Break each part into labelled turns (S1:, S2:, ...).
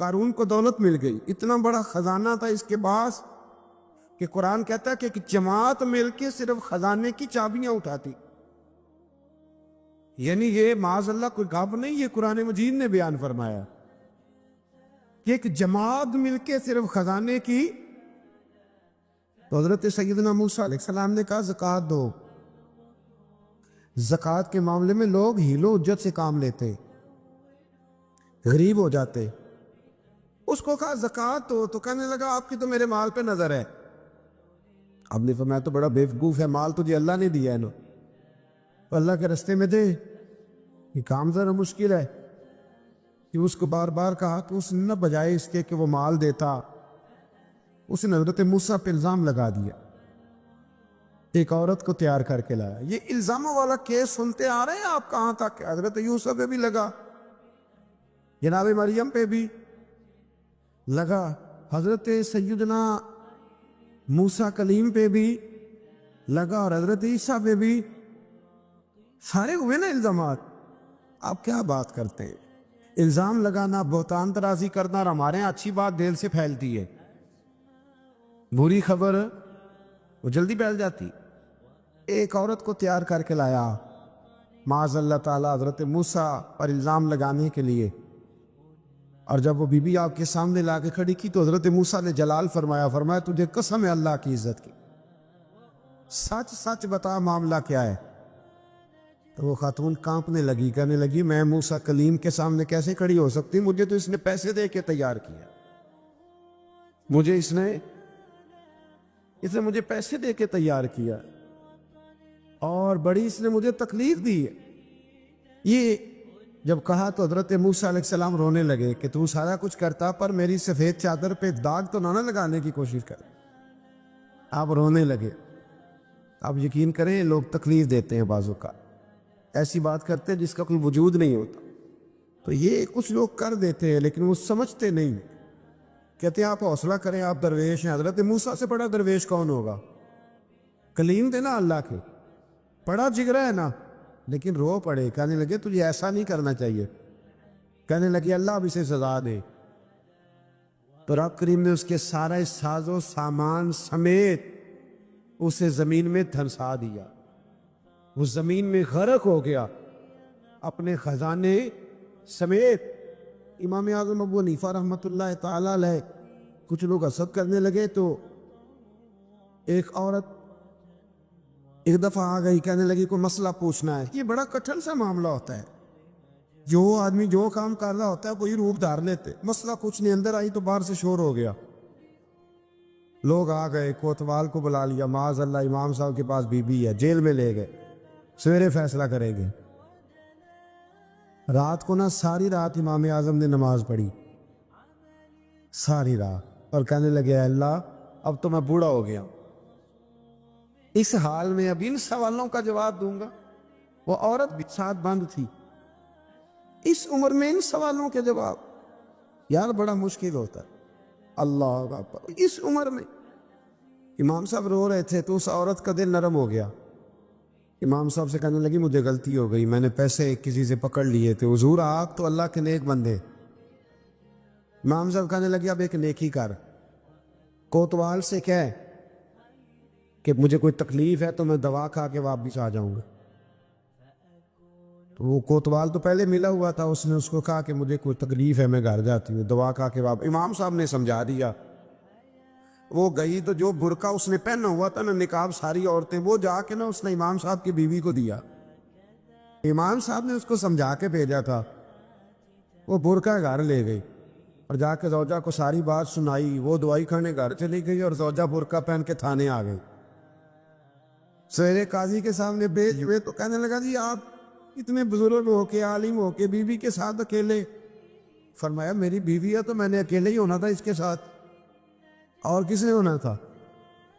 S1: قارون کو دولت مل گئی، اتنا بڑا خزانہ تھا اس کے پاس کہ قرآن کہتا ہے کہ ایک جماعت مل کے صرف خزانے کی چابیاں اٹھاتی. یعنی یہ معاذ اللہ کوئی گپ نہیں، یہ قرآن مجید نے بیان فرمایا کہ ایک جماعت مل کے صرف خزانے کی. تو حضرت سیدنا موسیٰ علیہ السلام نے کہا زکوٰۃ دو. زکوٰۃ کے معاملے میں لوگ ہیل و حجت سے کام لیتے، غریب ہو جاتے. اس کو کہا زکوٰۃ دو تو کہنے لگا آپ کی تو میرے مال پہ نظر ہے. اب نے فرمایا تو بڑا بیوقوف ہے، مال تجھے اللہ نے دیا ہے نا، تو اللہ کے رستے میں دے. یہ کام ذرا مشکل ہے کہ اس کو بار بار کہا کہ اس نے نہ بجائے اس کے کہ وہ مال دیتا، اس نے حضرت موسیٰ پہ الزام لگا دیا، ایک عورت کو تیار کر کے لایا. یہ الزاموں والا کیس سنتے آ رہے ہیں آپ کہاں تک؟ حضرت یوسف پہ بھی لگا، جناب مریم پہ بھی لگا، حضرت سیدنا موسیٰ کلیم پہ بھی لگا، اور حضرت عیسیٰ پہ بھی. سارے ہوئے نا الزامات. آپ کیا بات کرتے ہیں؟ الزام لگانا، بہتان ترازی کرنا، اور ہمارے یہاں اچھی بات دل سے پھیلتی ہے، بری خبر وہ جلدی پھیل جاتی. ایک عورت کو تیار کر کے لایا معاذ اللہ تعالیٰ حضرت موسیٰ پر الزام لگانے کے لیے، اور جب وہ بی بی آپ کے سامنے لا کے کھڑی کی تو حضرت موسیٰ نے جلال فرمایا تجھے قسم ہے اللہ کی عزت کی، سچ سچ بتا معاملہ کیا ہے. تو وہ خاتون کانپنے لگی، کہنے لگی میں موسیٰ کلیم کے سامنے کیسے کھڑی ہو سکتی؟ مجھے تو اس نے پیسے دے کے تیار کیا، مجھے اس نے مجھے پیسے دے کے تیار کیا، اور بڑی اس نے مجھے تکلیف دی ہے. یہ جب کہا تو حضرت موسیٰ علیہ السلام رونے لگے کہ تو سارا کچھ کرتا پر میری سفید چادر پہ داغ تو نہ لگانے کی کوشش کر. آپ رونے لگے. آپ یقین کریں لوگ تکلیف دیتے ہیں، بعضوں کا ایسی بات کرتے ہیں جس کا کوئی وجود نہیں ہوتا، تو یہ کچھ لوگ کر دیتے ہیں لیکن وہ سمجھتے نہیں. کہتے ہیں آپ حوصلہ کریں، آپ درویش ہیں. حضرت موسیٰ سے بڑا درویش کون ہوگا؟ کلیم تھے نا اللہ کے، بڑا جگرا ہے نا، لیکن رو پڑے. کہنے لگے تجھے ایسا نہیں کرنا چاہیے. کہنے لگے اللہ اب اسے سزا دے. تو رب کریم نے اس کے سارا ساز و سامان سمیت اسے زمین میں دھنسا دیا. وہ زمین میں غرق ہو گیا اپنے خزانے سمیت. امام اعظم ابو حنیفہ رحمۃ اللہ تعالی علیہ کچھ لوگ حسد کرنے لگے تو ایک عورت ایک دفعہ آ گئی، کہنے لگی کوئی مسئلہ پوچھنا ہے. یہ بڑا کٹھن سا معاملہ ہوتا ہے، جو آدمی جو کام کر رہا ہوتا ہے وہی روپ دھار لیتے. مسئلہ کچھ نہیں، اندر آئی تو باہر سے شور ہو گیا. لوگ آ گئے، کوتوال کو بلا لیا، معاذ اللہ امام صاحب کے پاس بی بی ہے، جیل میں لے گئے، سویرے فیصلہ کریں گے. رات کو ساری رات امام اعظم نے نماز پڑھی، ساری رات، اور کہنے لگے اے اللہ اب تو میں بوڑھا ہو گیا، اس حال میں اب ان سوالوں کا جواب دوں گا. وہ عورت بھی ساتھ بند تھی، اس عمر میں ان سوالوں کے جواب یار بڑا مشکل ہوتا ہے. اللہ اکبر. اس عمر میں امام صاحب رو رہے تھے تو اس عورت کا دل نرم ہو گیا. امام صاحب سے کہنے لگی مجھے غلطی ہو گئی، میں نے پیسے کسی سے پکڑ لیے تھے. حضور آپ تو اللہ کے نیک بندے. امام صاحب کہنے لگے اب ایک نیکی کر، کوتوال سے کہہ کہ مجھے کوئی تکلیف ہے تو میں دوا کھا کے واپس آ جاؤں گا. تو وہ کوتوال تو پہلے ملا ہوا تھا، اس نے اس کو کہا کہ مجھے کوئی تکلیف ہے میں گھر جاتی ہوں، دوا کھا کے واپس. امام صاحب نے سمجھا دیا. وہ گئی تو جو برقع اس نے پہنا ہوا تھا نا نقاب، ساری عورتیں وہ جا کے اس نے امام صاحب کی بیوی کو دیا. امام صاحب نے اس کو سمجھا کے بھیجا تھا. وہ برقع گھر لے گئی اور جا کے زوجہ کو ساری بات سنائی. وہ دوائی کھانے گھر چلی گئی اور زوجہ برقع پہن کے تھانے آ گئی. سویرے قاضی کے سامنے بھیج ہوئے تو کہنے لگا جی آپ اتنے بزرگ ہو کے عالم ہو کے بیوی کے ساتھ اکیلے. فرمایا میری بیوی ہے تو میں نے اکیلے ہی ہونا تھا اس کے ساتھ، اور کس نے ہونا تھا؟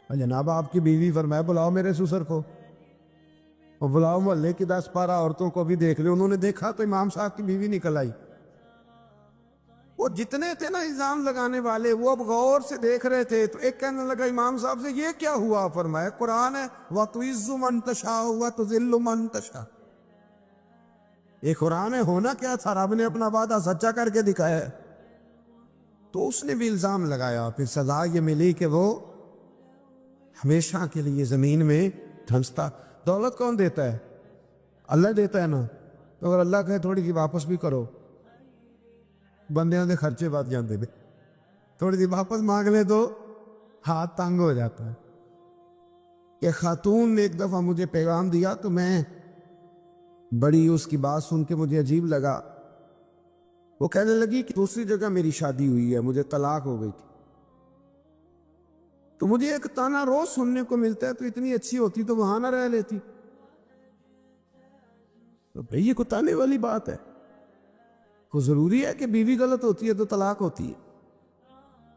S1: جناب آپ کی بیوی. فرمایا بلاؤ میرے سسر کو، اور بلاؤ محلے کی 10-12 عورتوں کو بھی دیکھ لے. انہوں نے دیکھا تو امام صاحب کی بیوی نکل آئی. وہ جتنے تھے نا الزام لگانے والے وہ اب غور سے دیکھ رہے تھے. تو ایک کہنے لگا امام صاحب سے یہ کیا ہوا؟ فرمایا قرآن ہے وَتُعِزُّ مَن تَشَاءُ وَتُذِلُّ مَن تَشَاءُ. یہ قرآن ہے. ہونا کیا تھا؟ رب نے اپنا وعدہ سچا کر کے دکھایا ہے. تو اس نے بھی الزام لگایا، پھر سزا یہ ملی کہ وہ ہمیشہ کے لیے زمین میں دھنستا۔ دولت کون دیتا ہے؟ اللہ دیتا ہے نا، تو اگر اللہ کہے تھوڑی سی واپس بھی کرو، بندیاں دے خرچے بات جاندے دے، تھوڑی سی واپس مانگ لے تو ہاتھ تنگ ہو جاتا ہے۔ کہ خاتون نے ایک دفعہ مجھے پیغام دیا تو میں بڑی اس کی بات سن کے مجھے عجیب لگا۔ وہ کہنے لگی کہ دوسری جگہ میری شادی ہوئی ہے، مجھے طلاق ہو گئی تھی، تو مجھے ایک تانا روز سننے کو ملتا ہے، تو اتنی اچھی ہوتی تو وہاں نہ رہ لیتی۔ تو بھئی یہ کوئی تانے والی بات ہے؟ کوئی ضروری ہے کہ بیوی غلط ہوتی ہے تو طلاق ہوتی ہے؟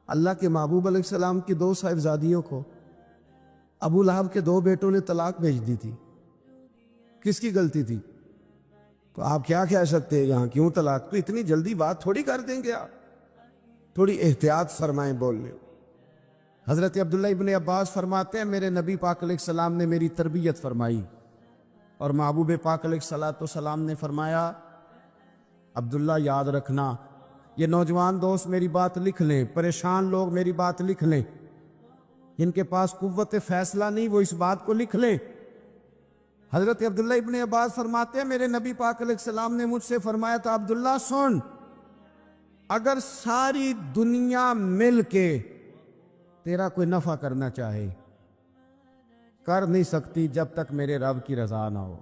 S1: اللہ کے محبوب علیہ السلام کی 2 صاحبزادیوں کو ابو لہب کے 2 بیٹوں نے طلاق بھیج دی تھی، کس کی غلطی تھی؟ تو آپ کیا کہہ سکتے ہیں یہاں کیوں طلاق؟ تو اتنی جلدی بات تھوڑی کر دیں گے آپ، تھوڑی احتیاط فرمائیں بولنے۔ حضرت عبداللہ ابن عباس فرماتے ہیں میرے نبی پاک علیہ السلام نے میری تربیت فرمائی، اور محبوب پاک علیہ السلام نے فرمایا عبداللہ یاد رکھنا، یہ نوجوان دوست میری بات لکھ لیں، پریشان لوگ میری بات لکھ لیں، جن کے پاس قوت فیصلہ نہیں وہ اس بات کو لکھ لیں۔ حضرت عبداللہ ابن عباس فرماتے ہیں میرے نبی پاک علیہ السلام نے مجھ سے فرمایا تھا عبداللہ سن، اگر ساری دنیا مل کے تیرا کوئی نفع کرنا چاہے کر نہیں سکتی جب تک میرے رب کی رضا نہ ہو،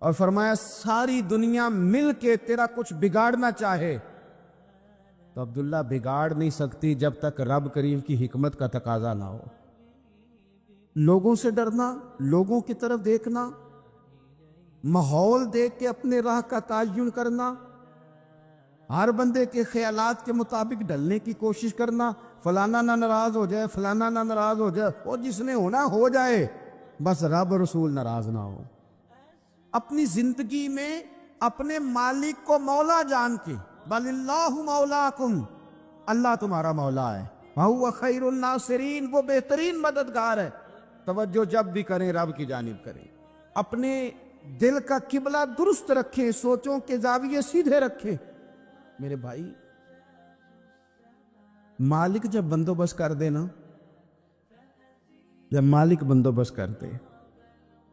S1: اور فرمایا ساری دنیا مل کے تیرا کچھ بگاڑنا چاہے تو عبداللہ بگاڑ نہیں سکتی جب تک رب کریم کی حکمت کا تقاضا نہ ہو۔ لوگوں سے ڈرنا، لوگوں کی طرف دیکھنا، ماحول دیکھ کے اپنے راہ کا تعین کرنا، ہر بندے کے خیالات کے مطابق ڈھلنے کی کوشش کرنا، فلانا نہ ناراض ہو جائے، فلانا نہ ناراض ہو جائے، اور جس نے ہونا ہو جائے، بس رب رسول ناراض نہ ہو۔ اپنی زندگی میں اپنے مالک کو مولا جان کے، بل اللہ مولاکم، اللہ تمہارا مولا ہے، وَهُوَ خَيْرُ النَّاصِرِينَ، وہ بہترین مددگار ہے۔ توجہ جب بھی کریں رب کی جانب کریں، اپنے دل کا قبلہ درست رکھیں، سوچوں کے زاویے سیدھے رکھیں۔ میرے بھائی مالک جب بندوبست کر دے نا، جب مالک بندوبست کر دے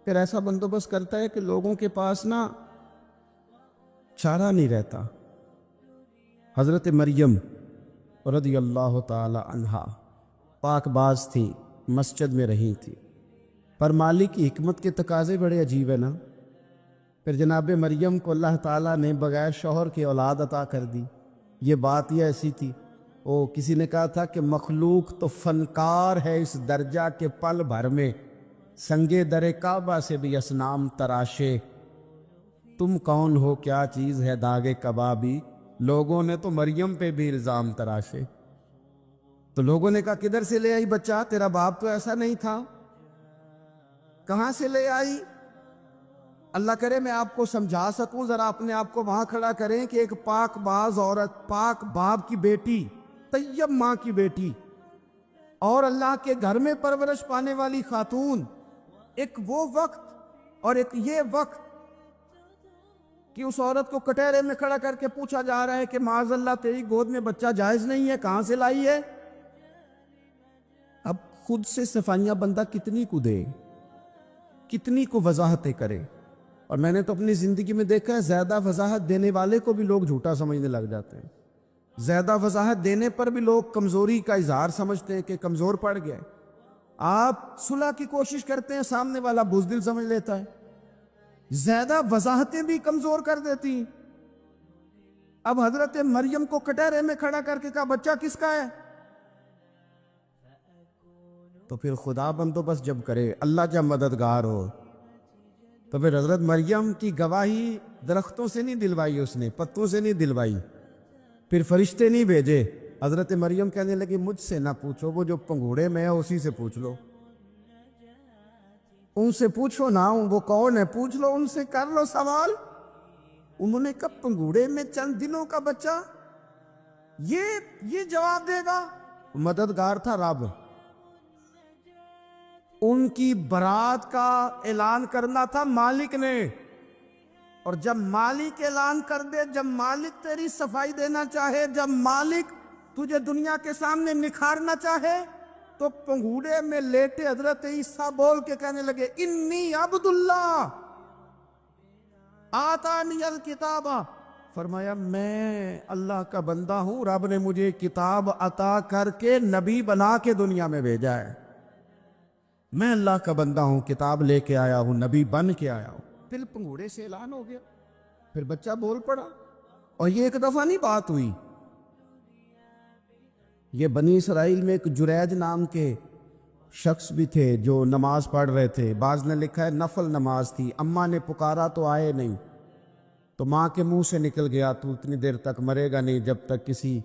S1: پھر ایسا بندوبست کرتا ہے کہ لوگوں کے پاس نا چارہ نہیں رہتا۔ حضرت مریم رضی اللہ تعالی عنہا پاک باز تھی، مسجد میں رہی تھی، پر مالک کی حکمت کے تقاضے بڑے عجیب ہیں نا۔ پھر جناب مریم کو اللہ تعالیٰ نے بغیر شوہر کی اولاد عطا کر دی۔ یہ بات یہ ایسی تھی، کسی نے کہا تھا کہ مخلوق تو فنکار ہے اس درجہ کے پل بھر میں سنگے در کعبہ سے بھی اصنام تراشے، تم کون ہو کیا چیز ہے داغ کبابی، لوگوں نے تو مریم پہ بھی الزام تراشے۔ تو لوگوں نے کہا کدھر سے لے آئی بچہ، تیرا باپ تو ایسا نہیں تھا، کہاں سے لے آئی؟ اللہ کرے میں آپ کو سمجھا سکوں، ذرا اپنے آپ کو وہاں کھڑا کریں کہ ایک پاک باز عورت، پاک باپ کی بیٹی، طیب ماں کی بیٹی، اور اللہ کے گھر میں پرورش پانے والی خاتون، ایک وہ وقت اور ایک یہ وقت کہ اس عورت کو کٹہرے میں کھڑا کر کے پوچھا جا رہا ہے کہ معاذ اللہ تیری گود میں بچہ جائز نہیں ہے، کہاں سے لائی ہے؟ اب خود سے صفائیاں بندہ کتنی کو دے، کتنی کو وضاحتیں کرے۔ اور میں نے تو اپنی زندگی میں دیکھا ہے زیادہ وضاحت دینے والے کو بھی لوگ جھوٹا سمجھنے لگ جاتے ہیں، زیادہ وضاحت دینے پر بھی لوگ کمزوری کا اظہار سمجھتے ہیں کہ کمزور پڑ گئے۔ آپ صلح کی کوشش کرتے ہیں، سامنے والا بزدل سمجھ لیتا ہے، زیادہ وضاحتیں بھی کمزور کر دیتی ہیں۔ اب حضرت مریم کو کٹہرے میں کھڑا کر کے کہا بچہ کس کا ہے؟ تو پھر خدا بندوبست جب کرے، اللہ جب مددگار ہو، تو پھر حضرت مریم کی گواہی درختوں سے نہیں دلوائی، اس نے پتوں سے نہیں دلوائی، پھر فرشتے نہیں بھیجے۔ حضرت مریم کہنے لگی مجھ سے نہ پوچھو، وہ جو پنگوڑے میں ہے اسی سے پوچھ لو، ان سے پوچھو نا، وہ کون ہے پوچھ لو، ان سے کر لو سوال۔ انہوں نے کہا پنگوڑے میں چند دنوں کا بچہ یہ جواب دے گا؟ مددگار تھا رب، ان کی برات کا اعلان کرنا تھا مالک نے، اور جب مالک اعلان کر دے، جب مالک تیری صفائی دینا چاہے، جب مالک تجھے دنیا کے سامنے نکھارنا چاہے تو پنگوڑے میں لیٹے حضرت عیسیٰ بول کے کہنے لگے انی عبداللہ آتانی الکتاب، فرمایا میں اللہ کا بندہ ہوں، رب نے مجھے کتاب عطا کر کے نبی بنا کے دنیا میں بھیجا ہے، میں اللہ کا بندہ ہوں، کتاب لے کے آیا ہوں، نبی بن کے آیا ہوں۔ پھر پنگوڑے سے اعلان ہو گیا، پھر بچہ بول پڑا، اور یہ ایک دفعہ نہیں بات ہوئی۔ یہ بنی اسرائیل میں ایک جریج نام کے شخص بھی تھے جو نماز پڑھ رہے تھے، بعض نے لکھا ہے نفل نماز تھی، اماں نے پکارا تو آئے نہیں، تو ماں کے منہ سے نکل گیا تو اتنی دیر تک مرے گا نہیں جب تک کسی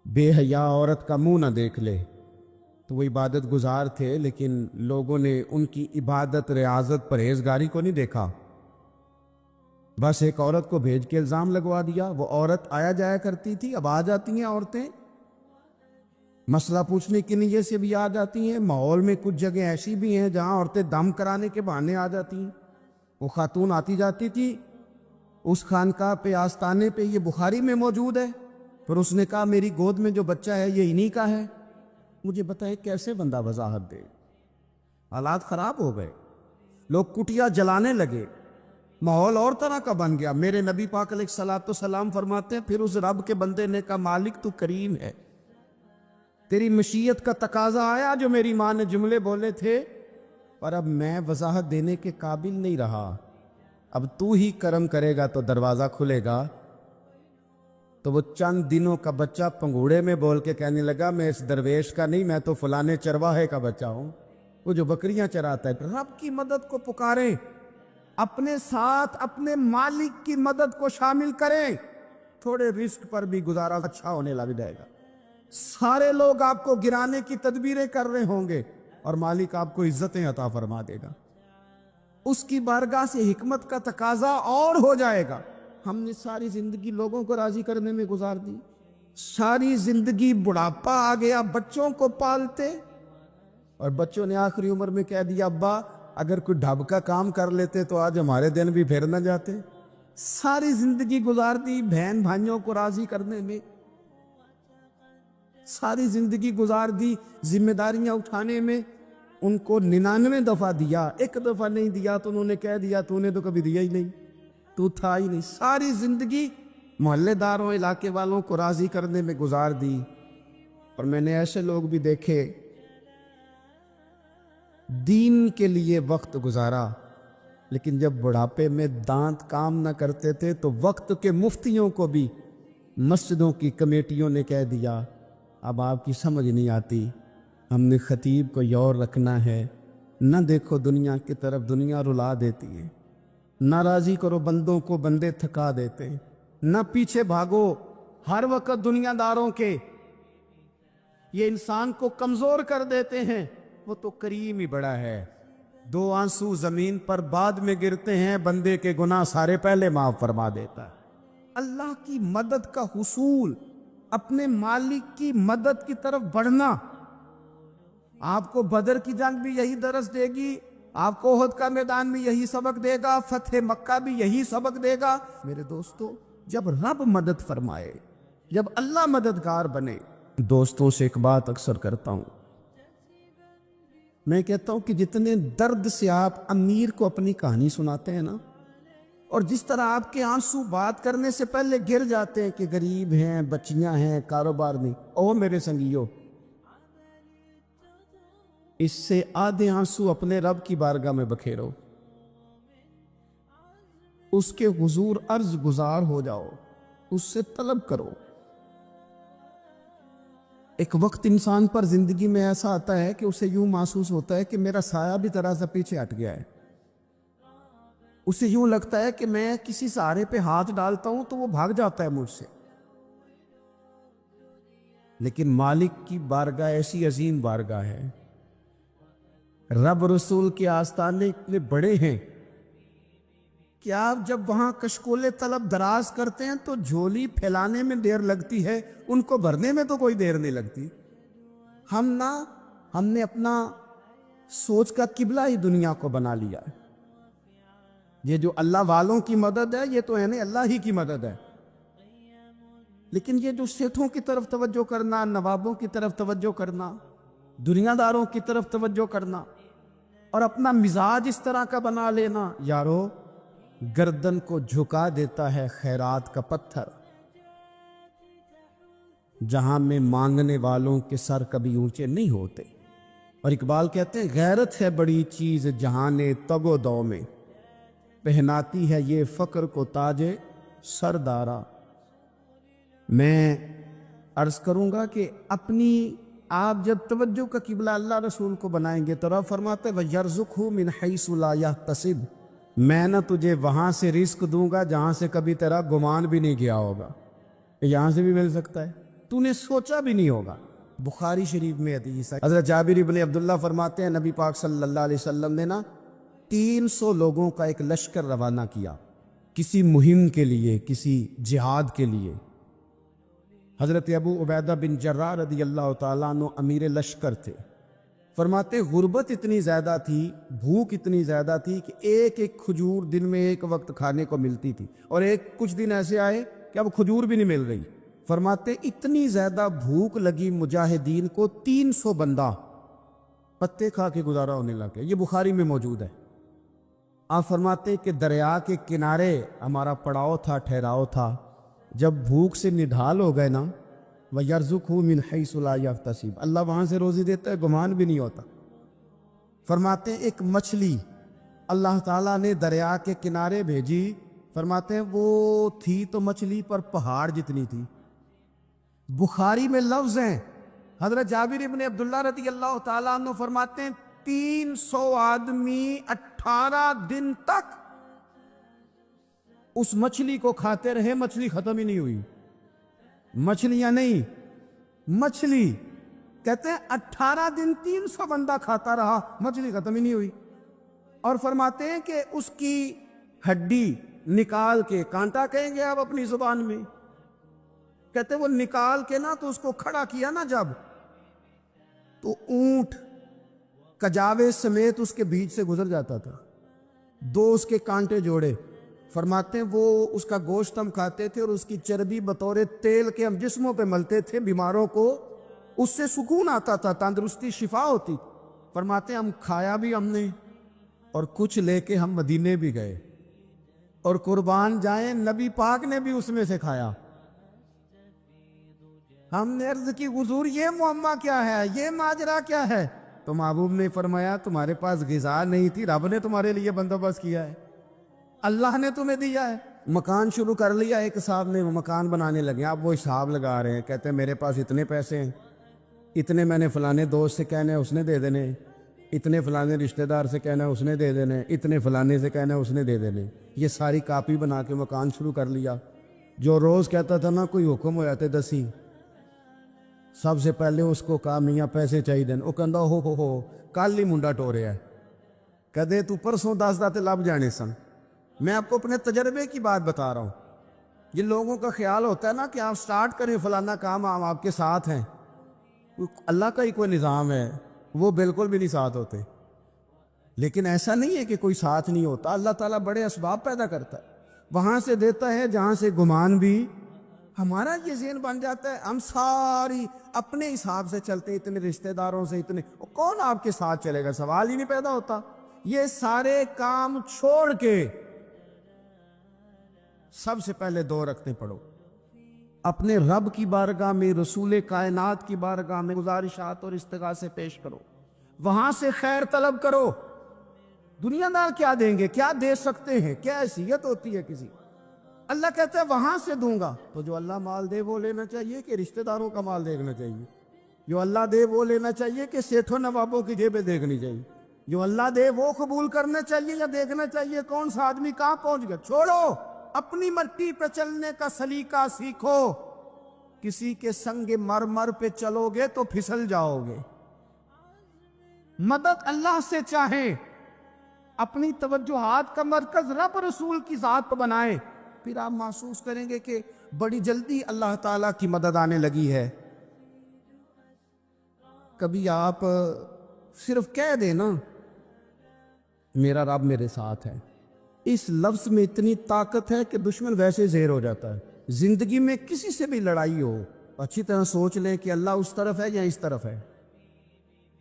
S1: بے حیا عورت کا منہ نہ دیکھ لے۔ تو وہ عبادت گزار تھے، لیکن لوگوں نے ان کی عبادت، ریاضت، پرہیزگاری کو نہیں دیکھا، بس ایک عورت کو بھیج کے الزام لگوا دیا۔ وہ عورت آیا جایا کرتی تھی، اب آ جاتی ہیں عورتیں، مسئلہ پوچھنے کی نیت سے بھی آ جاتی ہیں۔ ماحول میں کچھ جگہ ایسی بھی ہیں جہاں عورتیں دم کرانے کے بہانے آ جاتی ہیں۔ وہ خاتون آتی جاتی تھی، اس خانقاہ پہ، آستانے پہ، یہ بخاری میں موجود ہے، پھر اس نے کہا میری گود میں جو بچہ ہے یہ انہی کا ہے۔ مجھے بتائے کیسے بندہ وضاحت دے؟ حالات خراب ہو گئے، لوگ کٹیا جلانے لگے، ماحول اور طرح کا بن گیا۔ میرے نبی پاک علیہ الصلوۃ والسلام فرماتے ہیں پھر اس رب کے بندے نے کہا مالک تو کریم ہے، تیری مشیت کا تقاضا آیا جو میری ماں نے جملے بولے تھے، پر اب میں وضاحت دینے کے قابل نہیں رہا، اب تو ہی کرم کرے گا تو دروازہ کھلے گا۔ تو وہ چند دنوں کا بچہ پنگوڑے میں بول کے کہنے لگا میں اس درویش کا نہیں، میں تو فلانے چرواہے کا بچہ ہوں، وہ جو بکریاں چراتا ہے۔ رب کی مدد کو پکاریں، اپنے ساتھ اپنے مالک کی مدد کو شامل کریں، تھوڑے رزق پر بھی گزارا اچھا ہونے لگ جائے گا۔ سارے لوگ آپ کو گرانے کی تدبیریں کر رہے ہوں گے اور مالک آپ کو عزتیں عطا فرما دے گا، اس کی بارگاہ سے حکمت کا تقاضا اور ہو جائے گا۔ ہم نے ساری زندگی لوگوں کو راضی کرنے میں گزار دی، ساری زندگی بڑھاپا آ گیا بچوں کو پالتے، اور بچوں نے آخری عمر میں کہہ دیا ابا اگر کوئی ڈھب کا کام کر لیتے تو آج ہمارے دن بھی پھر نہ جاتے۔ ساری زندگی گزار دی بہن بھائیوں کو راضی کرنے میں، ساری زندگی گزار دی ذمہ داریاں اٹھانے میں، ان کو 99 دفعہ دیا، ایک دفعہ نہیں دیا تو انہوں نے کہہ دیا تو نے تو کبھی دیا ہی نہیں، تو تھا ہی نہیں۔ ساری زندگی محلے داروں، علاقے والوں کو راضی کرنے میں گزار دی۔ اور میں نے ایسے لوگ بھی دیکھے دین کے لیے وقت گزارا، لیکن جب بڑھاپے میں دانت کام نہ کرتے تھے تو وقت کے مفتیوں کو بھی مسجدوں کی کمیٹیوں نے کہہ دیا اب آپ کی سمجھ نہیں آتی، ہم نے خطیب کو یور رکھنا ہے، نہ دیکھو دنیا کی طرف، دنیا رلا دیتی ہے، نہ راضی کرو بندوں کو، بندے تھکا دیتے، نہ پیچھے بھاگو ہر وقت دنیا داروں کے، یہ انسان کو کمزور کر دیتے ہیں۔ وہ تو کریم ہی بڑا ہے، 2 آنسو زمین پر بعد میں گرتے ہیں، بندے کے گناہ سارے پہلے معاف فرما دیتا ہے۔ اللہ کی مدد کا حصول، اپنے مالک کی مدد کی طرف بڑھنا، آپ کو بدر کی جنگ بھی یہی درس دے گی، آپ کو احد کا میدان بھی یہی سبق دے گا، فتح مکہ بھی یہی سبق دے گا۔ میرے دوستو، جب رب مدد فرمائے، جب اللہ مددگار بنے، دوستوں سے ایک بات اکثر کرتا ہوں، میں کہتا ہوں کہ جتنے درد سے آپ امیر کو اپنی کہانی سناتے ہیں نا، اور جس طرح آپ کے آنسو بات کرنے سے پہلے گر جاتے ہیں کہ غریب ہیں، بچیاں ہیں، کاروبار نہیں، او میرے سنگیو، اس سے آدھے آنسو اپنے رب کی بارگاہ میں بکھیرو، اس کے حضور عرض گزار ہو جاؤ، اس سے طلب کرو۔ ایک وقت انسان پر زندگی میں ایسا آتا ہے کہ اسے یوں محسوس ہوتا ہے کہ میرا سایہ بھی ذرا سا پیچھے ہٹ گیا ہے، اسے یوں لگتا ہے کہ میں کسی سہارے پہ ہاتھ ڈالتا ہوں تو وہ بھاگ جاتا ہے مجھ سے، لیکن مالک کی بارگاہ ایسی عظیم بارگاہ ہے، رب رسول کے آستانے اتنے بڑے ہیں کہ آپ جب وہاں کشکول طلب دراز کرتے ہیں تو جھولی پھیلانے میں دیر لگتی ہے، ان کو بھرنے میں تو کوئی دیر نہیں لگتی۔ ہم نے اپنا سوچ کا قبلہ ہی دنیا کو بنا لیا ہے۔ یہ جو اللہ والوں کی مدد ہے، یہ تو ہے نہیں اللہ ہی کی مدد ہے، لیکن یہ جو سیٹھوں کی طرف توجہ کرنا، نوابوں کی طرف توجہ کرنا، دنیا داروں کی طرف توجہ کرنا اور اپنا مزاج اس طرح کا بنا لینا، یارو گردن کو جھکا دیتا ہے خیرات کا پتھر، جہاں میں مانگنے والوں کے سر کبھی اونچے نہیں ہوتے۔ اور اقبال کہتے ہیں غیرت ہے بڑی چیز جہان تگ و دو میں، پہناتی ہے یہ فقر کو تاج سردارا۔ میں عرض کروں گا کہ اپنی آپ جب توجہ کا قبلہ اللہ رسول کو بنائیں گے تو رب فرماتے ہیں وَيَرْزُقْهُ مِنْ حَيْثُ لَا يَحْتَسِبُ، میں نہ تجھے وہاں سے رزق دوں گا جہاں سے کبھی تیرا گمان بھی نہیں گیا ہوگا، یہاں سے بھی مل سکتا ہے، تو نے سوچا بھی نہیں ہوگا۔ بخاری شریف میں حدیث ہے، حضرت جابر ابن عبداللہ فرماتے ہیں نبی پاک صلی اللہ علیہ وسلم نے 300 لوگوں کا ایک لشکر روانہ کیا کسی مہم کے لیے، کسی جہاد کے لیے۔ حضرت ابو عبیدہ بن جراح رضی اللہ تعالیٰ عنہ امیر لشکر تھے۔ فرماتے غربت اتنی زیادہ تھی، بھوک اتنی زیادہ تھی کہ ایک ایک کھجور دن میں ایک وقت کھانے کو ملتی تھی، اور کچھ دن ایسے آئے کہ اب کھجور بھی نہیں مل رہی۔ فرماتے اتنی زیادہ بھوک لگی مجاہدین کو 300 بندہ پتے کھا کے گزارا ہونے لگے۔ یہ بخاری میں موجود ہے۔ آپ فرماتے کہ دریا کے کنارے ہمارا پڑاؤ تھا، ٹھہراؤ تھا، جب بھوک سے نڈھال ہو گئے نا وَيَرْزُقْهُ مِنْ حَيْثُ لَا يَحْتَسِبُ، اللہ وہاں سے روزی دیتا ہے، گمان بھی نہیں ہوتا۔ فرماتے ہیں ایک مچھلی اللہ تعالیٰ نے دریا کے کنارے بھیجی، فرماتے ہیں وہ تھی تو مچھلی پر پہاڑ جتنی تھی۔ بخاری میں لفظ ہیں، حضرت جابر ابن عبداللہ رضی اللہ تعالیٰ عنہ فرماتے ہیں 300 آدمی 18 دن تک اس مچھلی کو کھاتے رہے، مچھلی ختم ہی نہیں ہوئی۔ مچھلیاں نہیں، مچھلی کہتے ہیں 18 دن 300 بندہ کھاتا رہا، مچھلی ختم ہی نہیں ہوئی۔ اور فرماتے ہیں کہ اس کی ہڈی نکال کے، کانٹا کہیں گے آپ اپنی زبان میں، کہتے وہ نکال کے تو اس کو کھڑا کیا جب، تو اونٹ کجاوے سمیت اس کے بیچ سے گزر جاتا تھا، 2 اس کے کانٹے جوڑے۔ فرماتے ہیں وہ اس کا گوشت ہم کھاتے تھے اور اس کی چربی بطور تیل کے ہم جسموں پہ ملتے تھے، بیماروں کو اس سے سکون آتا تھا، تندرستی شفا ہوتی۔ فرماتے ہیں ہم کھایا بھی ہم نے، اور کچھ لے کے ہم مدینے بھی گئے، اور قربان جائیں نبی پاک نے بھی اس میں سے کھایا۔ ہم نے عرض کی حضور یہ معمہ کیا ہے، یہ ماجرا کیا ہے؟ تو محبوب نے فرمایا تمہارے پاس غذا نہیں تھی، رب نے تمہارے لیے بندوبست کیا ہے، اللہ نے تمہیں دیا ہے۔ مکان شروع کر لیا ایک صاحب نے، وہ مکان بنانے لگے، آپ وہ حساب لگا رہے ہیں، کہتے ہیں میرے پاس اتنے پیسے ہیں، اتنے میں نے فلانے دوست سے کہنا ہے اس نے دے دینے، اتنے فلانے رشتہ دار سے کہنا ہے اس نے دے دینے، اتنے فلانے سے کہنا ہے اس نے دے دینے۔ یہ ساری کاپی بنا کے مکان شروع کر لیا۔ جو روز کہتا تھا کوئی حکم ہو جاتے 10 ہی، سب سے پہلے اس کو کہا میاں پیسے چاہیے دین، وہ کہندا ہو کل ہی منڈا ٹوریا ہے، کہدے تو پرسوں 10 داتے لب جانے سن۔ میں آپ کو اپنے تجربے کی بات بتا رہا ہوں۔ یہ لوگوں کا خیال ہوتا ہے کہ آپ سٹارٹ کریں فلانا کام، ہم آپ کے ساتھ ہیں، اللہ کا ہی کوئی نظام ہے، وہ بالکل بھی نہیں ساتھ ہوتے۔ لیکن ایسا نہیں ہے کہ کوئی ساتھ نہیں ہوتا، اللہ تعالیٰ بڑے اسباب پیدا کرتا ہے، وہاں سے دیتا ہے جہاں سے گمان بھی۔ ہمارا یہ ذہن بن جاتا ہے ہم ساری اپنے حساب سے چلتے، اتنے رشتہ داروں سے، اتنے کون آپ کے ساتھ چلے گا، سوال ہی نہیں پیدا ہوتا۔ یہ سارے کام چھوڑ کے سب سے پہلے 2 رکعتیں پڑھو، اپنے رب کی بارگاہ میں، رسول کائنات کی بارگاہ میں گزارشات اور استغاثے پیش کرو، وہاں سے خیر طلب کرو۔ دنیا دار کیا دیں گے، کیا دے سکتے ہیں، کیا حیثیت ہوتی ہے کسی؟ اللہ کہتا ہے وہاں سے دوں گا۔ تو جو اللہ مال دے وہ لینا چاہیے کہ رشتہ داروں کا مال دیکھنا چاہیے؟ جو اللہ دے وہ لینا چاہیے کہ سیٹھوں نوابوں کی جیبیں دیکھنی چاہیے؟ جو اللہ دے وہ قبول کرنا چاہیے یا دیکھنا چاہیے کون سا آدمی کہاں پہنچ گیا؟ چھوڑو، اپنی مٹی پہ چلنے کا سلیقہ سیکھو۔ کسی کے سنگ مرمر پہ چلو گے تو پھسل جاؤ گے۔ مدد اللہ سے چاہیں، اپنی توجہات کا مرکز رب رسول کی ذات پر بنائیں، پھر آپ محسوس کریں گے کہ بڑی جلدی اللہ تعالیٰ کی مدد آنے لگی ہے۔ کبھی آپ صرف کہہ دیں میرا رب میرے ساتھ ہے، اس لفظ میں اتنی طاقت ہے کہ دشمن ویسے زہر ہو جاتا ہے۔ زندگی میں کسی سے بھی لڑائی ہو تو اچھی طرح سوچ لیں کہ اللہ اس طرف ہے یا اس طرف ہے.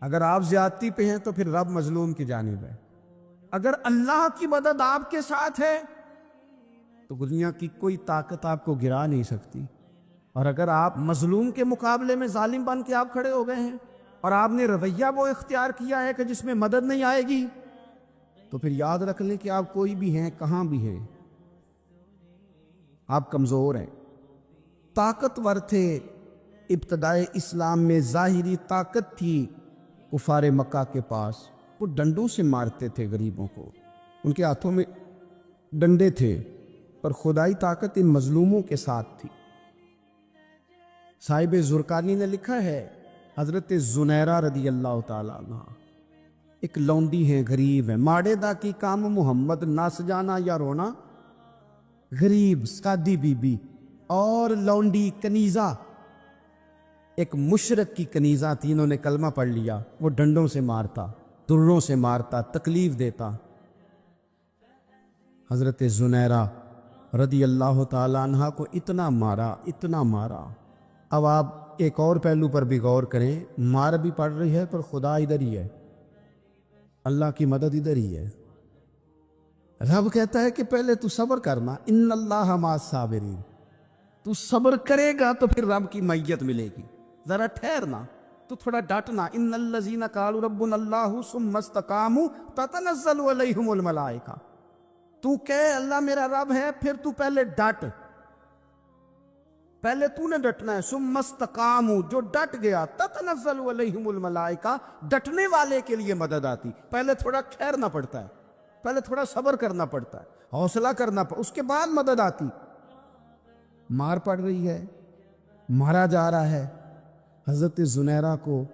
S1: اگر آپ زیادتی پہ ہیں تو پھر رب مظلوم کی جانب ہے. اگر اللہ کی مدد آپ کے ساتھ ہے تو دنیا کی کوئی طاقت آپ کو گرا نہیں سکتی. اور اگر آپ مظلوم کے مقابلے میں ظالم بن کے آپ کھڑے ہو گئے ہیں اور آپ نے رویہ وہ اختیار کیا ہے کہ جس میں مدد نہیں آئے گی, تو پھر یاد رکھ لیں کہ آپ کوئی بھی ہیں, کہاں بھی ہیں, آپ کمزور ہیں. طاقتور تھے ابتدائے اسلام میں, ظاہری طاقت تھی کفار مکہ کے پاس, وہ ڈنڈوں سے مارتے تھے غریبوں کو, ان کے ہاتھوں میں ڈنڈے تھے, پر خدائی طاقت ان مظلوموں کے ساتھ تھی. صاحب زرقانی نے لکھا ہے, حضرت زنیرہ رضی اللہ تعالیٰ عنہ ایک لونڈی ہیں, غریب ہیں, ماڑے دا کی کام محمد نس جانا یا رونا, غریب سادی بی بی اور لونڈی کنیزہ, ایک مشرک کی کنیزہ تھی, انہوں نے کلمہ پڑھ لیا, وہ ڈنڈوں سے مارتا, دروں سے مارتا, تکلیف دیتا. حضرت زنیرہ رضی اللہ تعالیٰ عنہ کو اتنا مارا, اتنا مارا. اب آپ ایک اور پہلو پر بھی غور کریں, مار بھی پڑ رہی ہے پر خدا ادھر ہی ہے, اللہ کی مدد ادھر ہی ہے. رب کہتا ہے کہ پہلے تو صبر کرنا, ان اللہ مع الصابرین, تو صبر کرے گا تو پھر رب کی معیت ملے گی. ذرا ٹھہرنا, تو تھوڑا ڈٹنا. ان الذین قالوا ربنا اللہ ثم استقاموا تتنزل علیہم الملائکہ, تو کہے اللہ میرا رب ہے, پھر تو پہلے ڈٹ, پہلے تو نے ڈٹنا ہے. ثم استقاموا, جو ڈٹ گیا, تتنزل علیہم الملائکہ, ڈٹنے والے کے لیے مدد آتی. پہلے تھوڑا ٹھہرنا پڑتا ہے, پہلے تھوڑا صبر کرنا پڑتا ہے, حوصلہ کرنا پڑتا, اس کے بعد مدد آتی. مار پڑ رہی ہے, مارا جا رہا ہے. حضرت زنیرہ کو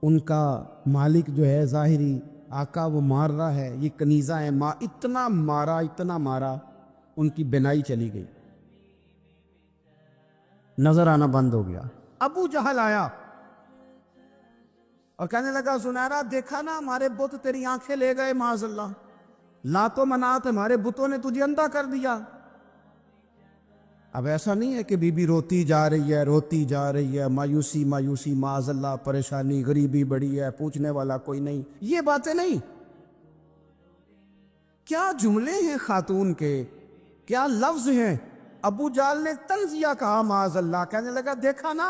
S1: ان کا مالک جو ہے ظاہری آقا وہ مار رہا ہے, یہ کنیزہ ہے, اتنا مارا, اتنا مارا, ان کی بینائی چلی گئی, نظر آنا بند ہو گیا. ابو جہل آیا اور کہنے لگا زنیرہ دیکھا نا ہمارے بت تیری آنکھیں لے گئے, معاذ اللہ, لات و منات ہمارے بتوں نے تجھے اندھا کر دیا. اب ایسا نہیں ہے کہ بی بی روتی جا رہی ہے, روتی جا رہی ہے, مایوسی مایوسی, معاذ اللہ, پریشانی, غریبی بڑی ہے, پوچھنے والا کوئی نہیں, یہ باتیں نہیں. کیا جملے ہیں خاتون کے, کیا لفظ ہیں. ابو جال نے تنزیہ کہا, معاذ اللہ, کہنے لگا دیکھا نا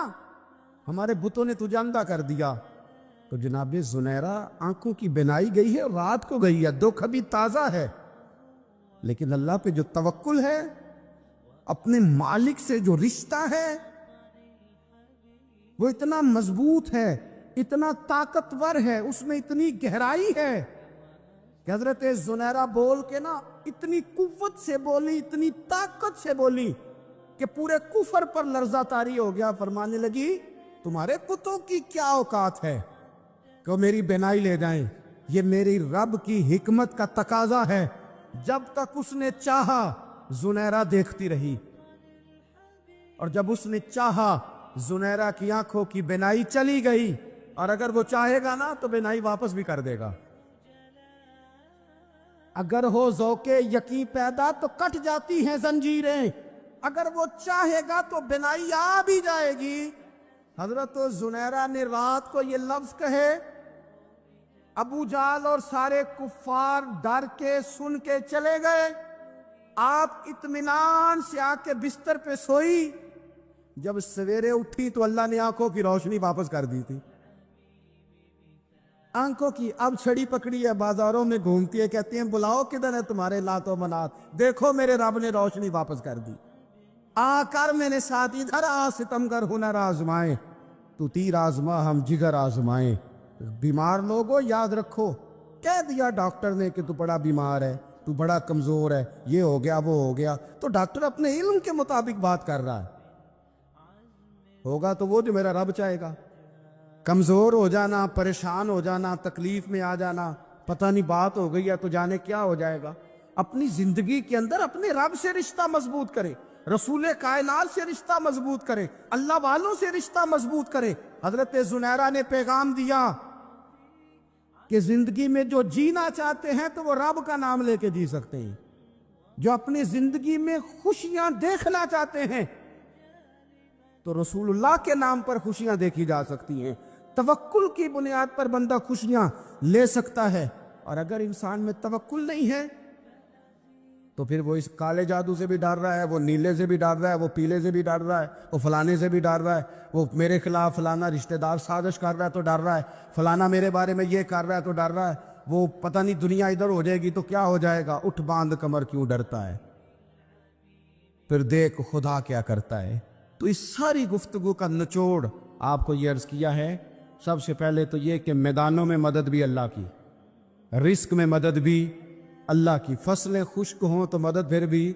S1: ہمارے بتوں نے تجھے اندھا کر دیا. تو جناب زنیرہ آنکھوں کی بینائی گئی ہے, رات کو گئی ہے, دکھ ابھی تازہ ہے, لیکن اللہ پہ جو توکل ہے, اپنے مالک سے جو رشتہ ہے, وہ اتنا مضبوط ہے, اتنا طاقتور ہے, اس میں اتنی گہرائی ہے کہ حضرت زنیرہ بول کے نا اتنی قوت سے بولی, اتنی طاقت سے بولی کہ پورے کفر پر لرزہ طاری ہو گیا. فرمانے لگی تمہارے بتوں کی کیا اوقات ہے کہ وہ میری بینائی لے جائیں, یہ میری رب کی حکمت کا تقاضا ہے. جب تک اس نے چاہا زنیرہ دیکھتی رہی, اور جب اس نے چاہا زنیرہ کی آنکھوں کی بینائی چلی گئی, اور اگر وہ چاہے گا نا تو بینائی واپس بھی کر دے گا. اگر ہو ذوق یقین پیدا تو کٹ جاتی ہیں زنجیریں, اگر وہ چاہے گا تو بینائی آ بھی جائے گی. حضرت زنیرہ نے رات کو یہ لفظ کہے, ابو جال اور سارے کفار ڈر کے سن کے چلے گئے. آپ اطمینان سے آ کے بستر پہ سوئی. جب سویرے اٹھی تو اللہ نے آنکھوں کی روشنی واپس کر دی تھی. آنکھوں کی اب چھڑی پکڑی ہے, بازاروں میں گھومتی ہے, کہتی ہیں بلاؤ کدھر ہے تمہارے لات و منات, دیکھو میرے رب نے روشنی واپس کر دی. آ کر میرے ساتھ ادھر آ, ستم کر ہنر آزمائے, تو تیر آزما ہم جگر آزمائے. بیمار لوگوں یاد رکھو, کہہ دیا ڈاکٹر نے کہ تو بڑا بیمار ہے, تو بڑا کمزور ہے, یہ ہو گیا وہ ہو گیا, تو ڈاکٹر اپنے علم کے مطابق بات کر رہا ہے. ہوگا تو وہ جو میرا رب چاہے گا. کمزور ہو جانا, پریشان ہو جانا, تکلیف میں آ جانا, پتہ نہیں بات ہو گئی ہے تو جانے کیا ہو جائے گا. اپنی زندگی کے اندر اپنے رب سے رشتہ مضبوط کرے, رسول کائنات سے رشتہ مضبوط کرے, اللہ والوں سے رشتہ مضبوط کرے. حضرت زنیرہ نے پیغام دیا کہ زندگی میں جو جینا چاہتے ہیں تو وہ رب کا نام لے کے جی سکتے ہیں. جو اپنی زندگی میں خوشیاں دیکھنا چاہتے ہیں تو رسول اللہ کے نام پر خوشیاں دیکھی جا سکتی ہیں. توکل کی بنیاد پر بندہ خوشیاں لے سکتا ہے. اور اگر انسان میں توکل نہیں ہے تو پھر وہ اس کالے جادو سے بھی ڈر رہا ہے, وہ نیلے سے بھی ڈر رہا ہے, وہ پیلے سے بھی ڈر رہا ہے, وہ فلانے سے بھی ڈر رہا ہے, وہ میرے خلاف فلانا رشتہ دار سازش کر رہا ہے تو ڈر رہا ہے, فلانا میرے بارے میں یہ کر رہا ہے تو ڈر رہا ہے, وہ پتہ نہیں دنیا ادھر ہو جائے گی تو کیا ہو جائے گا. اٹھ باندھ کمر کیوں ڈرتا ہے, پھر دیکھ خدا کیا کرتا ہے. تو اس ساری گفتگو کا نچوڑ آپ کو یہ عرض کیا ہے. سب سے پہلے تو یہ کہ میدانوں میں مدد بھی اللہ کی, رزق میں مدد بھی اللہ کی, فصلیں خشک ہوں تو مدد پھر بھی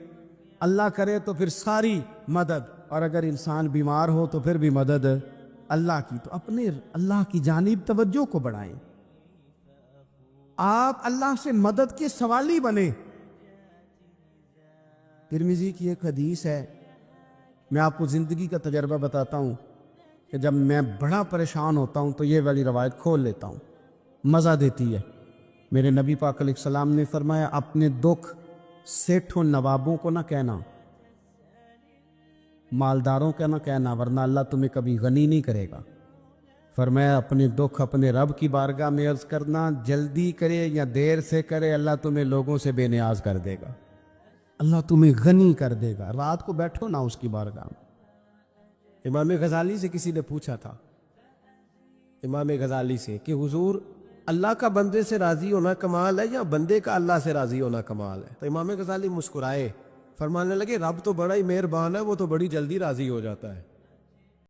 S1: اللہ کرے تو پھر ساری مدد, اور اگر انسان بیمار ہو تو پھر بھی مدد اللہ کی. تو اپنے اللہ کی جانب توجہ کو بڑھائیں, آپ اللہ سے مدد کے سوالی بنیں. ترمذی کی ایک حدیث ہے, میں آپ کو زندگی کا تجربہ بتاتا ہوں کہ جب میں بڑا پریشان ہوتا ہوں تو یہ والی روایت کھول لیتا ہوں, مزہ دیتی ہے. میرے نبی پاک علیہ السلام نے فرمایا اپنے دکھ سیٹھوں نوابوں کو نہ کہنا, مالداروں کا نہ کہنا, ورنہ اللہ تمہیں کبھی غنی نہیں کرے گا. فرمایا اپنے دکھ اپنے رب کی بارگاہ میں عرض کرنا, جلدی کرے یا دیر سے کرے اللہ تمہیں لوگوں سے بے نیاز کر دے گا, اللہ تمہیں غنی کر دے گا. رات کو بیٹھو نا اس کی بارگاہ میں. امام غزالی سے کسی نے پوچھا تھا, امام غزالی سے, کہ حضور اللہ کا بندے سے راضی ہونا کمال ہے یا بندے کا اللہ سے راضی ہونا کمال ہے؟ تو امام غزالی مسکرائے, فرمانے لگے رب تو بڑا ہی مہربان ہے, وہ تو بڑی جلدی راضی ہو جاتا ہے.